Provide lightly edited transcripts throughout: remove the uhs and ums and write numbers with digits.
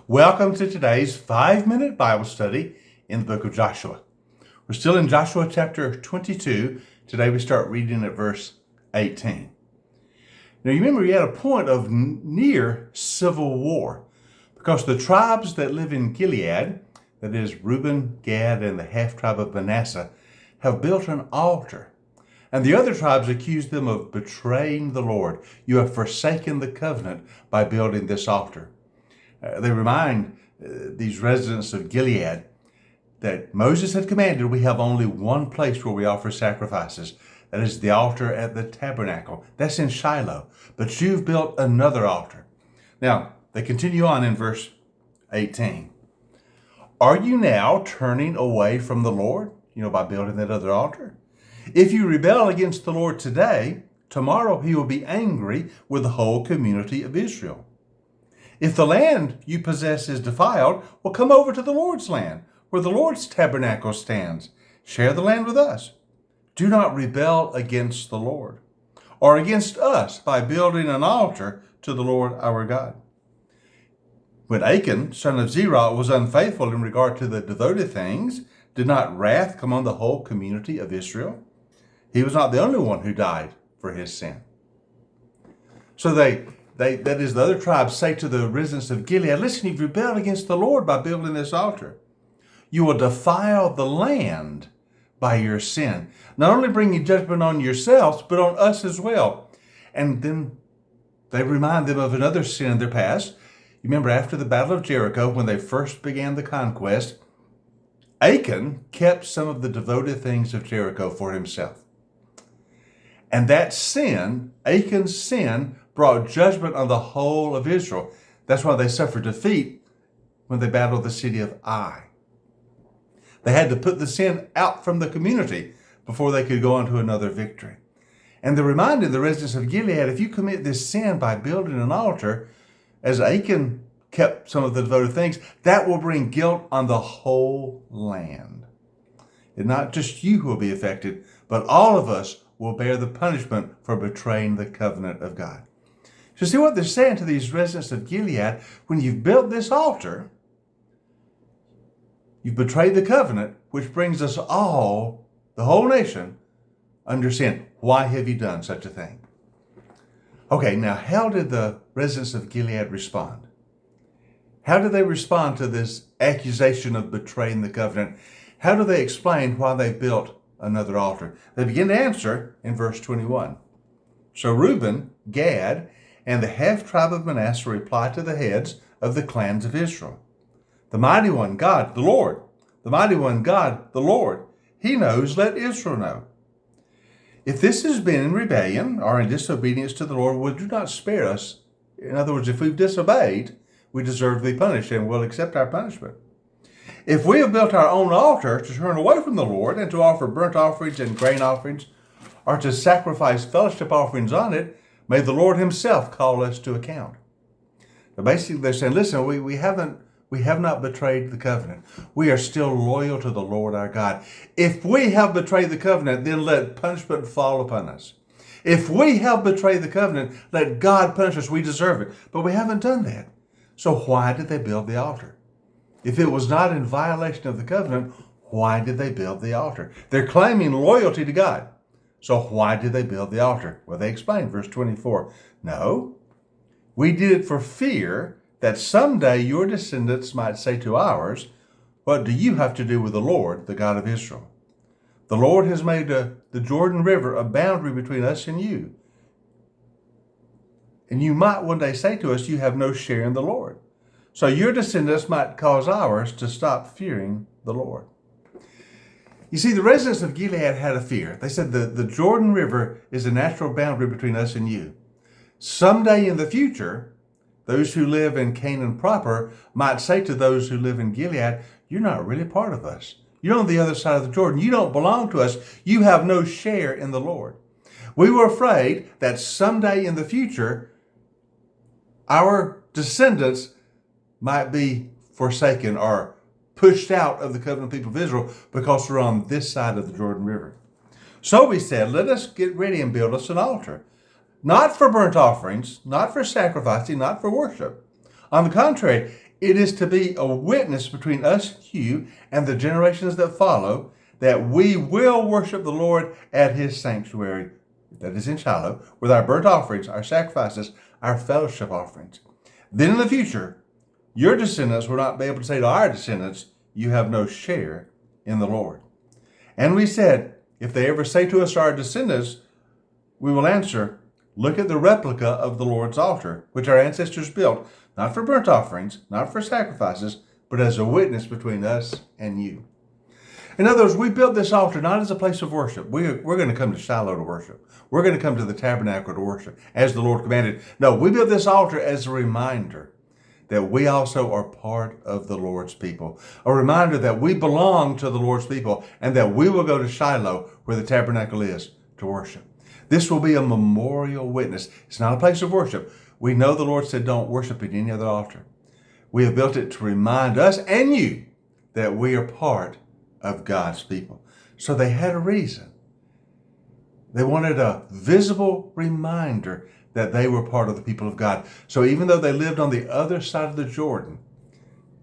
Welcome to today's 5-minute Bible study in the book of Joshua. We're still in Joshua chapter 22. Today we start reading at verse 18. Now you remember we had a point of near civil war because the tribes that live in Gilead, that is Reuben, Gad, and the half-tribe of Manasseh, have built an altar. And the other tribes accuse them of betraying the Lord. You have forsaken the covenant by building this altar. They remind these residents of Gilead that Moses had commanded we have only one place where we offer sacrifices. That is the altar at the tabernacle. That's in Shiloh. But you've built another altar. Now, they continue on in verse 18. Are you now turning away from the Lord, by building that other altar? If you rebel against the Lord today, tomorrow he will be angry with the whole community of Israel. If the land you possess is defiled, well, come over to the Lord's land, where the Lord's tabernacle stands. Share the land with us. Do not rebel against the Lord or against us by building an altar to the Lord our God. When Achan, son of Zerah, was unfaithful in regard to the devoted things, did not wrath come on the whole community of Israel? He was not the only one who died for his sin. So that is, the other tribes say to the residents of Gilead, listen, you've rebelled against the Lord by building this altar. You will defile the land by your sin, not only bringing judgment on yourselves, but on us as well. And then they remind them of another sin in their past. You remember after the Battle of Jericho, when they first began the conquest, Achan kept some of the devoted things of Jericho for himself. And that sin, Achan's sin, brought judgment on the whole of Israel. That's why they suffered defeat when they battled the city of Ai. They had to put the sin out from the community before they could go on to another victory. And they're reminding the residents of Gilead, if you commit this sin by building an altar, as Achan kept some of the devoted things, that will bring guilt on the whole land. And not just you who will be affected, but all of us will bear the punishment for betraying the covenant of God. So see what they're saying to these residents of Gilead, when you've built this altar, you've betrayed the covenant, which brings us all, the whole nation, under sin. Why have you done such a thing? Okay, now how did the residents of Gilead respond? How do they respond to this accusation of betraying the covenant? How do they explain why they built another altar? They begin to answer in verse 21. So Reuben, Gad, and the half-tribe of Manasseh replied to the heads of the clans of Israel. The mighty one, God, the Lord. The mighty one, God, the Lord. He knows, let Israel know. If this has been in rebellion or in disobedience to the Lord, would you not spare us? In other words, if we've disobeyed, we deserve to be punished and will accept our punishment. If we have built our own altar to turn away from the Lord and to offer burnt offerings and grain offerings, or to sacrifice fellowship offerings on it, may the Lord himself call us to account. Now basically they're saying, listen, we have not betrayed the covenant. We are still loyal to the Lord our God. If we have betrayed the covenant, then let punishment fall upon us. If we have betrayed the covenant, let God punish us. We deserve it. But we haven't done that. So why did they build the altar? If it was not in violation of the covenant, why did they build the altar? They're claiming loyalty to God. So why did they build the altar? Well, they explained, verse 24. No, we did it for fear that someday your descendants might say to ours, what do you have to do with the Lord, the God of Israel? The Lord has made the Jordan River a boundary between us and you. And you might one day say to us, you have no share in the Lord. So your descendants might cause ours to stop fearing the Lord. You see, the residents of Gilead had a fear. They said the Jordan River is a natural boundary between us and you. Someday in the future, those who live in Canaan proper might say to those who live in Gilead, you're not really part of us. You're on the other side of the Jordan. You don't belong to us. You have no share in the Lord. We were afraid that someday in the future, our descendants might be forsaken or pushed out of the covenant people of Israel because we're on this side of the Jordan River. So we said, let us get ready and build us an altar, not for burnt offerings, not for sacrificing, not for worship. On the contrary, It is to be a witness between us, you, and the generations that follow, that we will worship the Lord at his sanctuary, that is in Shiloh, with our burnt offerings, our sacrifices, our fellowship offerings. Then in the future, your descendants will not be able to say to our descendants, you have no share in the Lord. And we said, if they ever say to us, our descendants, we will answer, look at the replica of the Lord's altar, which our ancestors built, not for burnt offerings, not for sacrifices, but as a witness between us and you. In other words, we built this altar not as a place of worship. We're going to come to Shiloh to worship. We're going to come to the tabernacle to worship, as the Lord commanded. No, we built this altar as a reminder that we also are part of the Lord's people. A reminder that we belong to the Lord's people and that we will go to Shiloh, where the tabernacle is, to worship. This will be a memorial witness. It's not a place of worship. We know the Lord said don't worship at any other altar. We have built it to remind us and you that we are part of God's people. So they had a reason. They wanted a visible reminder that they were part of the people of God. So even though they lived on the other side of the Jordan,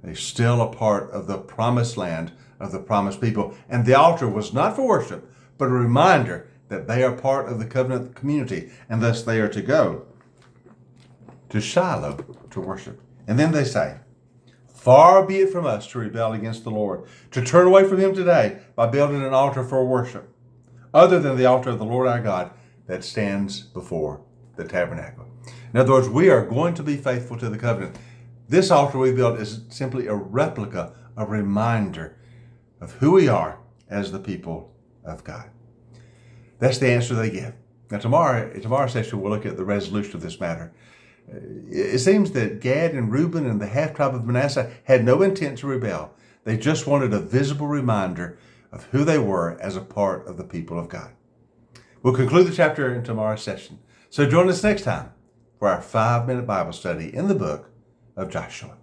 they're still a part of the promised land of the promised people. And the altar was not for worship, but a reminder that they are part of the covenant community, and thus they are to go to Shiloh to worship. And then they say, far be it from us to rebel against the Lord, to turn away from him today by building an altar for worship, other than the altar of the Lord our God that stands before the tabernacle. In other words, we are going to be faithful to the covenant. This altar we built is simply a replica, a reminder of who we are as the people of God. That's the answer they give. Now, tomorrow's session, we'll look at the resolution of this matter. It seems that Gad and Reuben and the half-tribe of Manasseh had no intent to rebel. They just wanted a visible reminder of who they were as a part of the people of God. We'll conclude the chapter in tomorrow's session. So join us next time for our 5-minute Bible study in the book of Joshua.